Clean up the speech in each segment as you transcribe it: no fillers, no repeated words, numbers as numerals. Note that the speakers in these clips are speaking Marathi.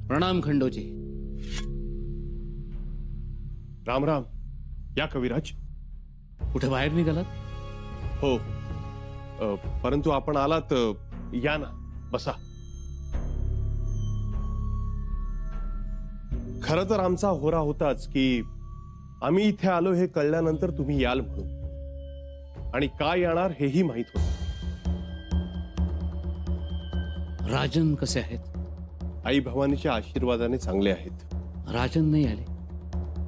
प्रणाम खंडोजी. राम राम. या कविराज. कुठे बाहेर निघालात? हो, परंतु आपण आलात, या ना, बसा. खरं तर आमचा होरा होताच की आम्ही इथे आलो हे कळल्यानंतर तुम्ही याल म्हणून, आणि काय येणार हेही माहित होतं. राजन कसे आहेत? आई भवानीच्या आशीर्वादाने चांगले आहेत. राजन नाही आले?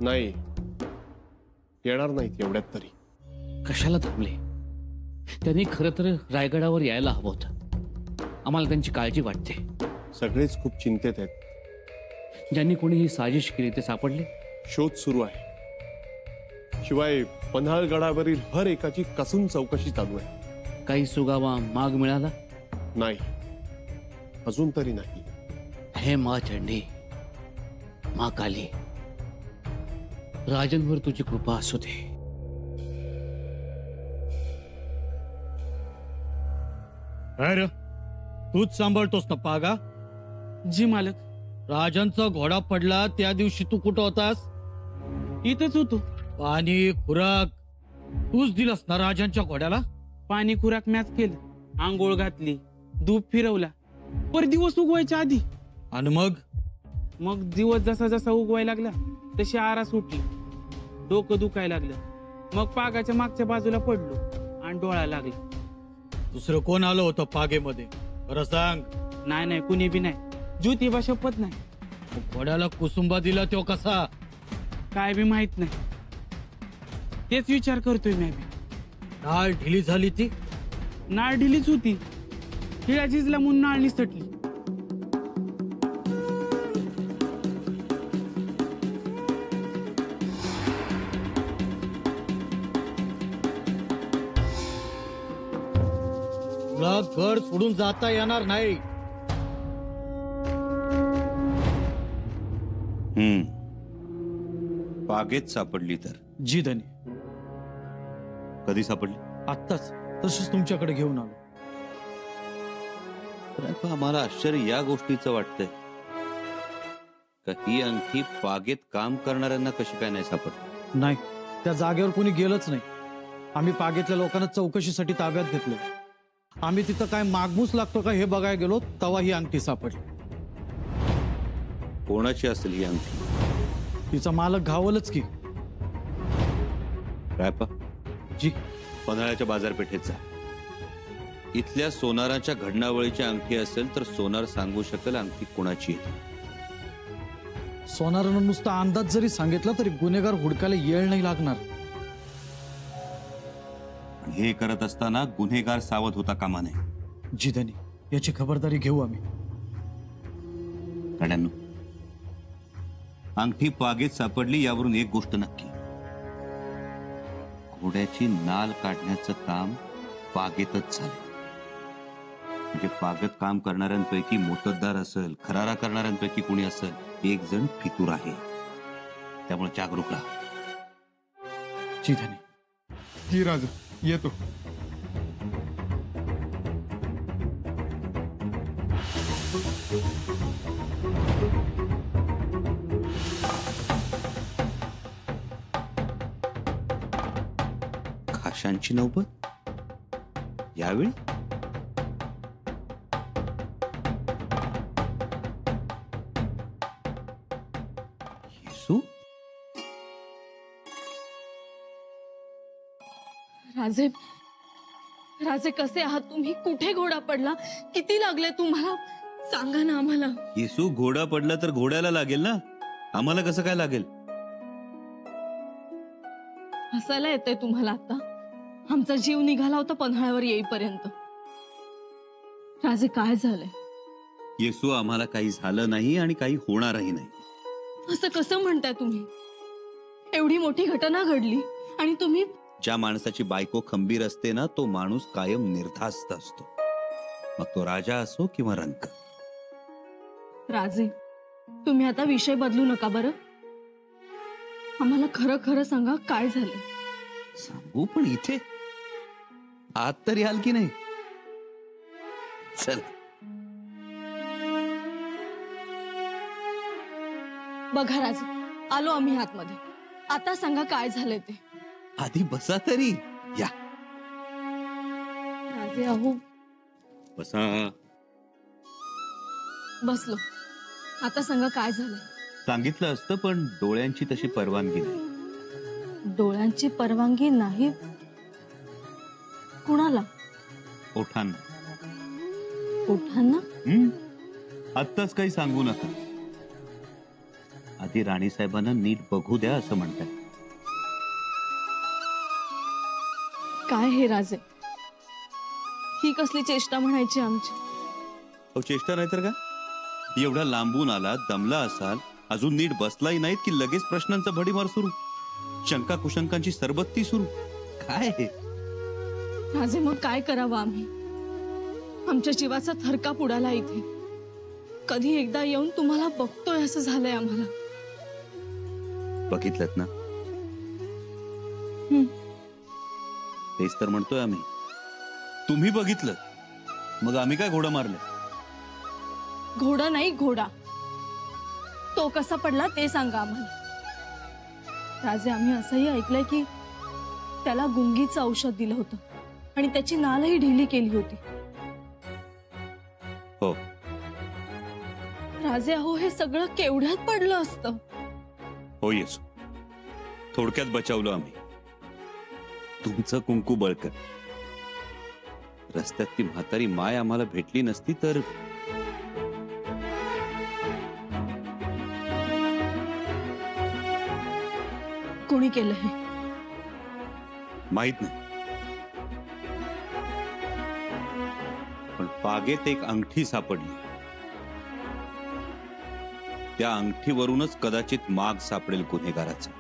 नाही, येणार नाहीत एवढ्यात तरी. कशाला थांबले? त्यांनी खरं तर रायगडावर यायला हवं होतं. आम्हाला त्यांची काळजी वाटते. सगळेच खूप चिंतेत आहेत. ज्यांनी कोणी ही साजिश केली ते सापडले? शोध सुरू आहे. शिवाय पन्हाळगडावरील हर एकाची कसून चौकशी चालू आहे. काही सुगावा माग मिळाला? नाही, अजून तरी नाही. हे मा चंडी, मा काली, राजनवर तुझी कृपा असू दे. अरे तूच सांभाळतोस ना पागा? जी मालक. राजांचा घोडा पडला त्या दिवशी तू कुठं होतास? इथंच होतो. पाणी खुराक तूच दिलास ना राजांच्या घोड्याला? पाणी खुराक मॅच केलं, आंघोळ घातली, दूध फिरवला, पर दिवस उगवायच्या आधी. आणि मग दिवस जसा जसा उगवायला लागला तशी आरा सुटली, डोकं दुखायला लागलं. मग पागाच्या मागच्या बाजूला पडलो आणि डोळा लागला. दुसरं कोण आलं होतं पागेमध्ये? बरं सांग. नाही, कुणी बी नाही. ज्योतिबा शपथ नाही. घोड्याला कुसुंबा दिला तो कसा? काय बी माहित नाही. तेच विचार करतोय मी बी. नाळ ढिली झाली ती? नाळ ढिलीच होती. हिळा झिजला म्हणून नाळ निसटली. तुला घर सोडून जाता येणार नाही. बागेत सापडली तर? जी धनी. कधी सापडली? आत्ताच. तशीच तुमच्याकडे घेऊन आलो. परंतु आम्हाला आश्चर्य या गोष्टीचं वाटतंय का ही अंगठी बागेत काम करणाऱ्यांना कशी काय नाही सापडली? नाही, त्या जागेवर कोणी गेलंच नाही. आम्ही पागेतल्या लोकांना चौकशीसाठी ताब्यात घेतलो. आम्ही तिथं काय मागमूस लागतो का हे बघायला गेलो, तेव्हा ही अंगठी सापडली. कोणाची असेल ही अंगठी? तिचा मालक घावलच की. रायपा जी. पन्हाळ्याच्या बाजारपेठेत जा. इथल्या सोनाराच्या घडणावळीची अंगठी असेल तर सोनार सांगू शकेल अंगठी कोणाची आहे. सोनारानं नुसता अंदाज जरी सांगितला तरी गुन्हेगार हुडकायला येळ नाही लागणार. हे करत असताना गुन्हेगार सावध होता कामा नये. जी धनी, याची खबरदारी घेऊ आम्ही. गड्यांनो, अंगठी बागेत सापडली यावरून एक गोष्ट नक्की, घोड्याची नाल काढण्याचं काम बागेतच झालं. म्हणजे बागेत काम करणाऱ्यांपैकी मोत्तद्दार असेल, खरारा करणाऱ्यांपैकी कोणी असेल, एक जण फितूर आहे. त्यामुळे जागरूक राहा. जी धनी. जी राज, येतो. खाशांची नौबत यावेळी? येसू? राजे, राजे कसे आहात तुम्ही? कुठे घोडा पडला? किती लागले तुम्हाला? सांगा ना आम्हाला. येसू, घोडा पडला तर घोड्याला लागेल ना, आम्हाला कसं काय लागेल? हसायला येतंय तुम्हाला आता? आमचा जीव निघाला होता पन्हाळ्यावर येईपर्यंत. राजे काय झालंय? येसू, आम्हाला काही झालं नाही आणि काही होणारही नाही. असं कसं म्हणताय तुम्ही? एवढी मोठी घटना घडली आणि तुम्ही? ज्या माणसाची बायको खंबीर असते ना, तो माणूस कायम निर्धास्त असतो, मग तो राजा असो किंवा रंक. राजे, तुम्ही आता विषय बदलू नका बरं. आम्हाला खरं खरं सांगा, काय झालं? सांगू, पण इथे आत तरी आल की नाही? चल. बघा राजे, आलो आम्ही आतमध्ये. आता सांगा काय झालंय ते. आधी बसा तरी. या राजे अहो, बसा. बसलो. आता सांगा काय झालंय. सांगितलं असतं पण डोळ्यांची तशी परवानगी नाही. डोळ्यांची परवानगी नाही? कुणाला? ओठांना. ओठांना? आत्ताच काही सांगू नका. आधी राणी साहेबांना नीट बघू द्या असं म्हणतात. काय हे राजे, ही कसली चेष्टा म्हणायची आमची. अहो चेष्टा नाही तर का. एवढा लांबून आला, दमला असाल, अजून नीट बसलाही नाहीत की लगेच प्रश्नांचा भडीमार सुरू, शंका कुशंकांची सरबत्ती सुरू. काय हे? राजे मग काय करावं आम्ही. आमच्या जीवाचा थरकाप उडाला इथे. कधी एकदा येऊन तुम्हाला बघतोय असं झालंय आम्हाला. बघितलं ना. तेच तर म्हणतोय आम्ही. तुम्ही बघितलं मग आम्ही काय घोडं मारलं. घोडा नाही, घोडा. तो कसा पडला ते सांगा आम्हाला. राजे आम्ही असंही ऐकलंय की त्याला गुंगीचं औषध दिलं होतं आणि त्याची नालही ढिली केली होती. हो. राजे अहो, हे सगळं केवढ्यात पडलं असतं. हो येसू, थोडक्यात बचावलं आम्ही. तुमचं कुंकू बळकट. रस्त्यात ती म्हातारी माय आम्हाला भेटली नसती तर. कोणी केलं हे माहित नाही, पण बागेत एक अंगठी सापडली. त्या अंगठीवरूनच कदाचित माग सापडेल गुन्हेगाराचा.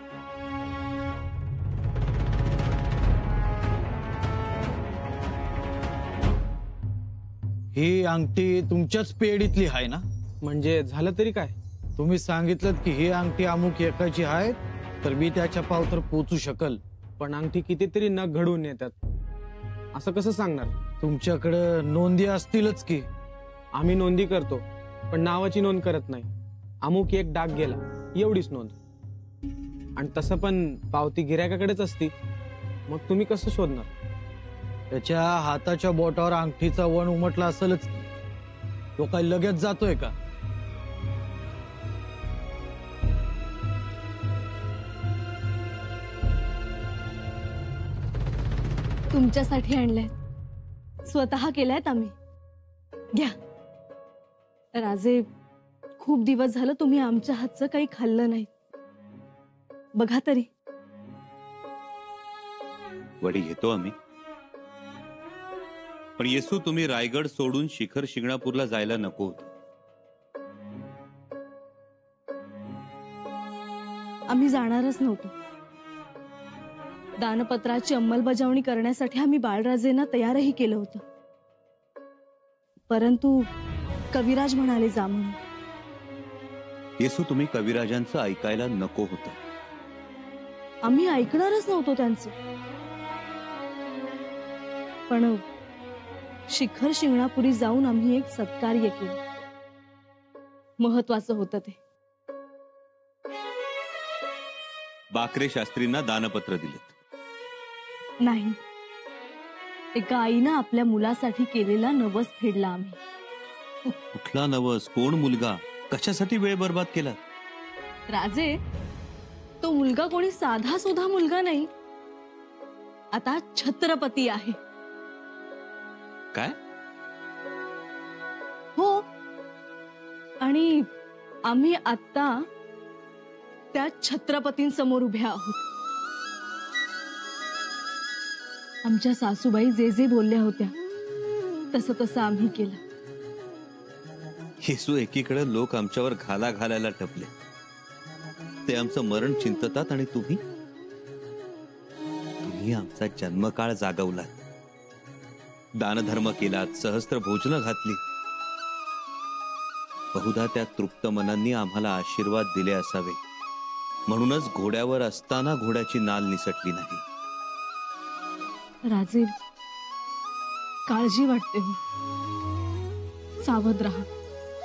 ही अंगठी तुमच्याच पेढीतली आहे ना? म्हणजे झालं तरी काय. तुम्ही सांगितलं की ही अंगठी अमुक एकाची आहे, तर मी त्याच्या पावतर पोचू शकल. पण अंगठी कितीतरी नग घडवून येतात, असं कसं सांगणार. तुमच्याकडं नोंदी असतीलच की. आम्ही नोंदी करतो पण नावाची नोंद करत नाही. अमुक एक डाग गेला एवढीच नोंद. आणि तसं पण पावती गिऱ्हाईकाकडेच असती, मग तुम्ही कसं शोधणार. त्याच्या हाताच्या बोटावर अंगठीचा वण उमटला असेलच की. तो काय लगेच जातोय का? तुमच्यासाठी आणलंय, स्वतः केल्यात आम्ही. घ्या. राजे खूप दिवस झालं तुम्ही आमच्या हातचं काही खाल्लं नाही. बघा तरी. वडी घेतो आम्ही. पण येसू, तुम्ही रायगड सोडून शिखर शिंगणापूरला जायला नको होतं. आम्ही जाणारच नव्हतो. दानपत्राची अंमलबजावणी करण्यासाठी आम्ही बाळराजेंना तयारही केलं होतं, परंतु कविराज म्हणाले जा म्हणून. येसू, तुम्ही कविराजांचं ऐकायला नको होतं. आम्ही ऐकणारच नव्हतो त्यांचं. पण शिखर शिंगणापुरी जाऊन आम्ही एक सत्कार्य केलं. महत्वाचं होतं ते. बाकरे शास्त्रींना दानपत्र दिलेत. नाही, एका आईनं आपल्या मुलासाठी केलेला नवस फेडला आम्ही. कुठला नवस, कोण मुलगा, कशासाठी वेळ बर्बाद केला. राजे, तो मुलगा कोणी साधा सुधा मुलगा नाही, आता छत्रपती आहे. काय? हो. आणि आम्ही आता त्या छत्रपतींसमोर उभ्या आहोत. आमच्या सासूबाई जे जे बोलल्या होत्या तसं तसं आम्ही केलं. येसू, एकीकडे लोक आमच्यावर घाला घालायला टपले, ते आमचं मरण चिंततात, आणि तुम्ही आमचा जन्मकाळ जागवलात, दानधर्म केलात, सहस्त्र भोजनं घातली. बहुधा त्या तृप्त मनांनी आम्हाला आशीर्वाद दिले असावे, म्हणूनच घोड्यावर असताना घोड्याची नाल निसटली नाही. राजे, काळजी वाटते हो. सावध राहा.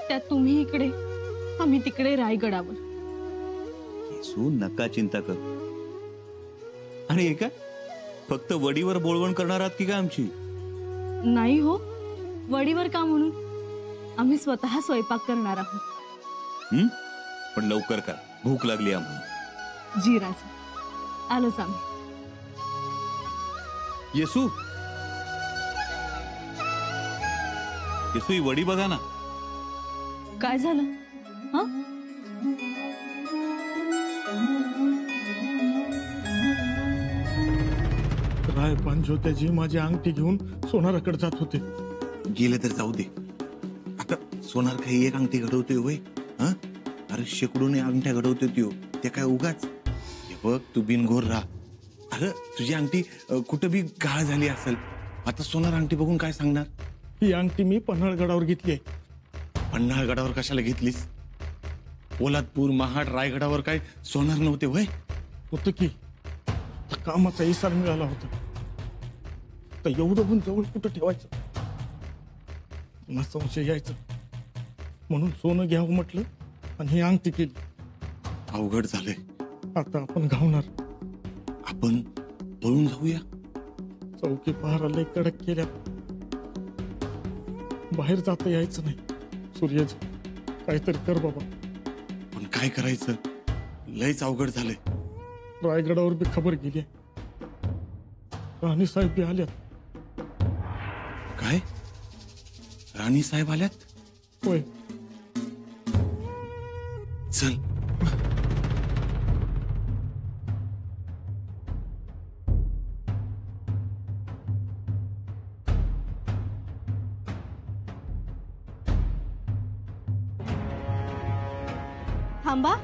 त्यात तुम्ही इकडे, आम्ही तिकडे रायगडावर. येसू नका चिंता करू. आणि हे काय फक्त वडीवर बोळवण करणार आहात की काय आमची? नाही हो, वडीवर का म्हणून? आम्ही स्वतः स्वयंपाक करणार आहोत. पण लवकर करा, भूक लागली आम्हाला. जी राजा, आलोच आम्ही. येसू, येसू ही वडी बघा ना. काय झालं? हा, राय पांचोत्याची माझी अंगठी घेऊन सोनाराकडे जात होते. गेले तर जाऊ दे. आता सोनार काही एक अंगठी घडवतोय होय? हं? अरे शेकडोने अंगठ्या घडवतोय त्यो, ते काय उगाच? हे बघ, तू बिनघोर राहा. अरे तुझी अंगठी कुठं बी गाळ झाली असेल. आता सोनार अंगठी बघून काय सांगणार? ही अंगठी मी पन्हाळगडावर घेतली आहे. पन्हाळगडावर कशाला घेतलीस? पोलादपूर, महाड, रायगडावर काय सोनार नव्हते होय? होतं की, तर कामाचा इसार मिळाला होता. तर एवढं पण जवळ कुठं ठेवायचं? मला संशय यायचं, म्हणून सोनं घ्यावं म्हटलं आणि ही अंगठी केली. अवघड झालंय. आता आपण घावणार. आपण पळून जाऊया. चौकी पहारा लय कडक केल्या. बाहेर जाता यायचं नाही. सूर्यज, काहीतरी कर बाबा. पण काय करायचं? लयच अवघड झालंय. रायगडावर बी खबर गेली. राणी साहेब बी आल्यात. काय? राणी साहेब आल्यात? होय. चल. थांबा.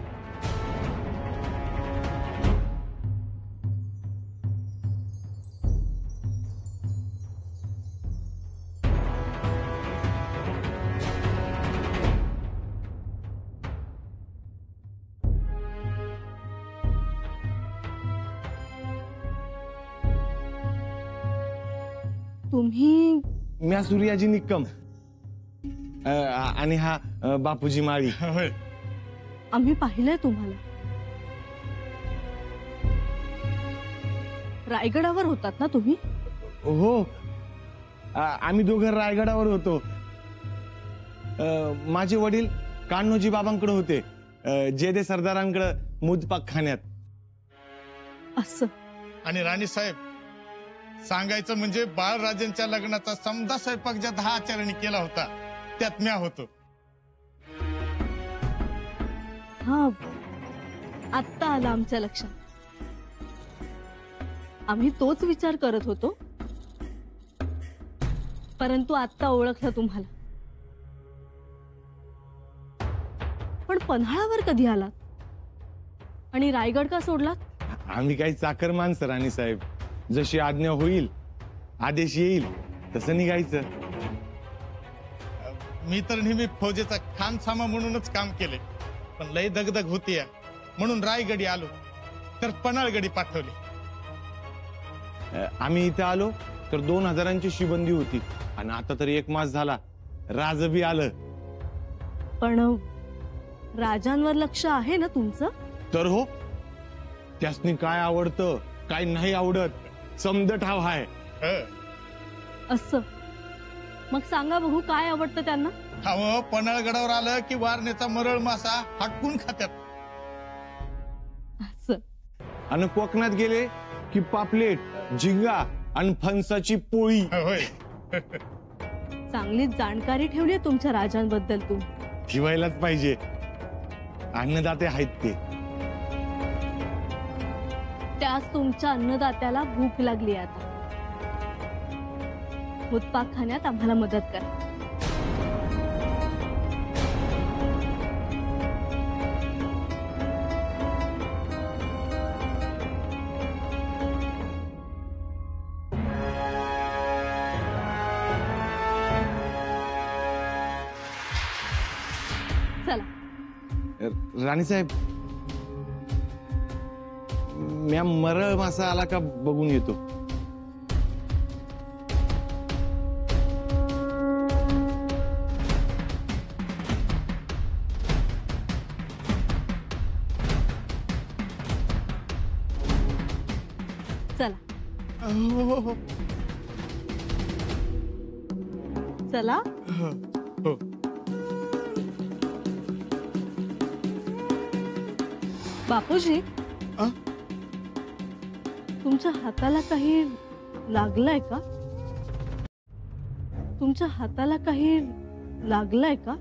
तुम्ही म्या सूर्याजी निक्कम आणि हा बापूजी माळी. होय. आम्ही पाहिलंय तुम्हाला. रायगडावर होतात ना तुम्ही? हो, आम्ही दोघं रायगडावर होतो. माझे वडील कान्होजी बाबांकडे होते, जेदे सरदारांकडे मुदपाक खाण्यात. असं. आणि राणी साहेब, सांगायचं म्हणजे बाळराजेंच्या लग्नाचा समजा स्वयंपाक ज्या 10 आचार्यांनी केला होता त्यात म्या होतो. हा, आत्ता आलं आमच्या लक्षात. आम्ही तोच विचार करत होतो, परंतु आत्ता ओळखलं तुम्हाला. पण पन्हाळावर कधी आलात? आणि रायगड का सोडलात? आम्ही काही चाकर माणसं राणी साहेब. जशी आज्ञा होईल, आदेश येईल तसं निघायचं. मी तर नेहमी फौजेचा खानसामा म्हणूनच काम केले, पण लय दगदग होती म्हणून रायगडी आलो, तर पन्हाळगडी पाठवली. आम्ही इथे आलो तर 2000ची शिबंदी होती, आणि आता तर 1 मास झाला राज बी आलं. पण राजांवर लक्ष आहे ना तुमचं? तर हो, त्यासनी काय आवडतं काय नाही आवडत समद ठाव हाय. असं. मग सांगा बघू, काय आवडतं त्यांना? अहो, पन्हाळगडावर आलं की वारणेचा मरळ मासा हटकून खात्यात. असं. आणि कोकणात गेले की पापलेट, झिंगा आणि फणसाची पोळी. होय. चांगलीच जाणकारी ठेवली तुमच्या राजांबद्दल तुम्ही. ठेवायलाच पाहिजे, अन्नदाते आहेत ते. त्याच तुमच्या अन्नदात्याला भूक लागली आता. मुदपाक खाण्यात आम्हाला मदत करा. चला. राणी साहेब, म्या मरळ मासा आला का बघून येतो. चला हो. चला. हो. बापूजी, आ? तुमच्या हाताला काही लागलंय का? तुमच्या हाताला काही लागलंय का?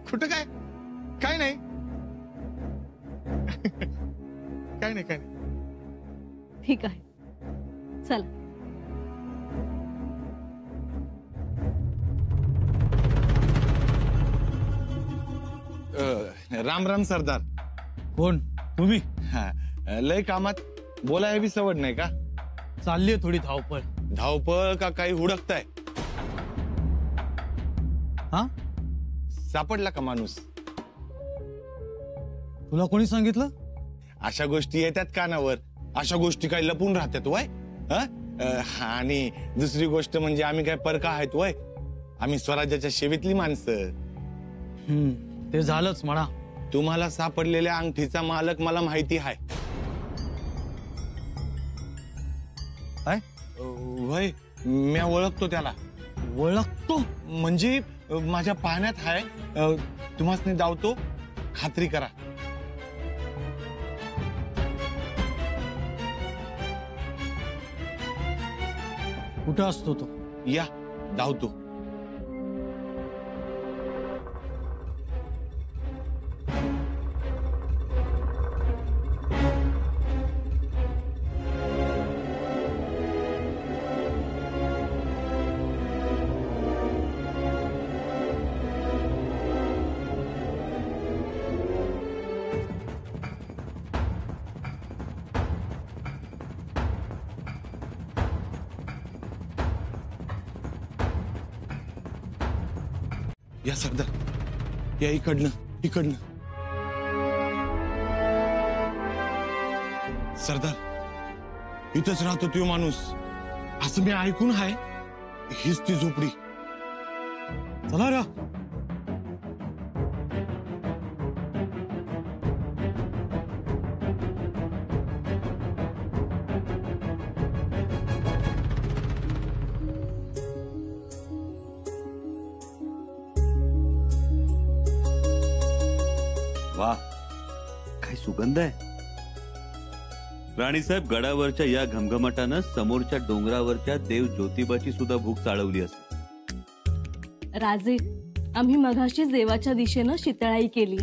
कुठं काय? काय नाही. काय नाही. ठीक आहे, चला. राम राम सरदार. कोण तुम्ही? हा, लय कामात बोलाय बी सवड नाही का? चालली थोडी धावपळ. धावपळ का काही हुडकताय? हा, सापडला का माणूस? तुला कोणी सांगितलं? अशा गोष्टी येतात कानावर. अशा गोष्टी काही लपून राहतात वय. आणि दुसरी गोष्ट म्हणजे आम्ही काय परका आहेत वय? आम्ही स्वराज्याच्या सेवेतली माणसं. ते झालंच म्हणा. तुम्हाला सापडलेल्या अंगठीचा मालक मला माहिती आहे. काय? वय, मी ओळखतो त्याला. ओळखतो? म्हणजे माझ्या पाहण्यात आहे. तुम्हाला दावतो, खात्री करा. कुठं असतो तो? या, धावतो. या सरदार, या इकडनं. सरदार, इथंच राहतो तो माणूस असं मी ऐकून आहे. हीच ती झोपडी. चला रा. वा, काय सुगंध आहे. राणीसाहेब, गडावरच्या या घमघमाटानं समोरच्या डोंगरावरच्या देव ज्योतिबाची सुद्धा भूक चाळवली असेल. राजे, आम्ही मघाशी देवाच्या दिशेनं शितळाई केली.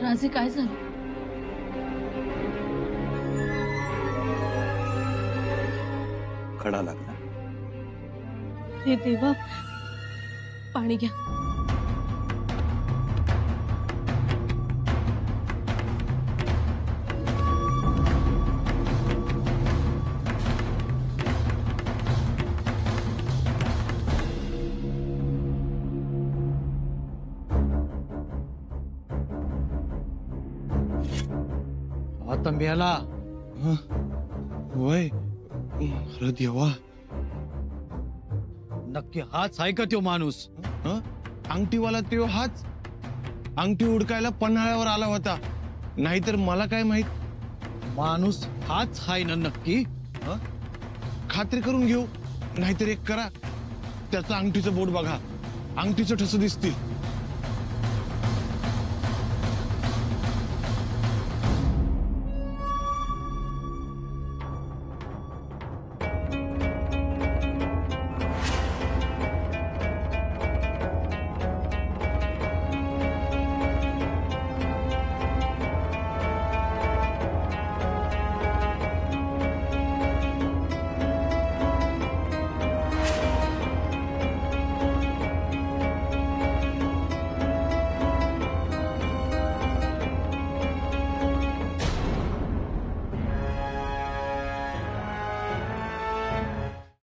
राजे, काय झालं? खडा लागला. हे देवा, पाणी घ्या. आता मेला. वय, अरे देवा. नक्की हाच आहे का तो माणूस? अंगठीवाला तो हाच. अंगठी उडकायला पन्हाळ्यावर आला होता. नाहीतर मला काय माहित. माणूस हाच आहे ना नक्की? खात्री करून घेऊ. नाहीतर एक करा, त्याचं अंगठीचं बोट बघा. अंगठीचं ठस दिसतील.